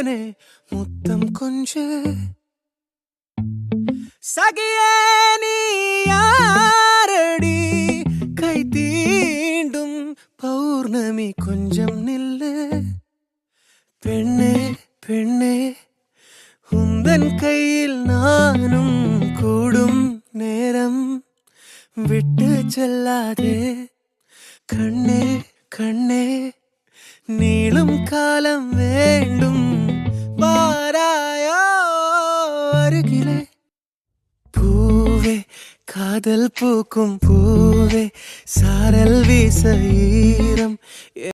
தேனே முத்தம் கொஞ்சு சகியே நீ யாரடி கை தீண்டும் பௌர்ணமி கொஞ்சம் நில்லு பெண்ணே பெண்ணே உந்தன் கையில் நானும் கூடும் நேரம் விட்டு செல்லாதே கண்ணே கண்ணே நீளும் காலம் வேண்டும் வாராயோ அருகிலே பூவே காதல் பூக்கும் பூவே சாரல் வீச ஈரம்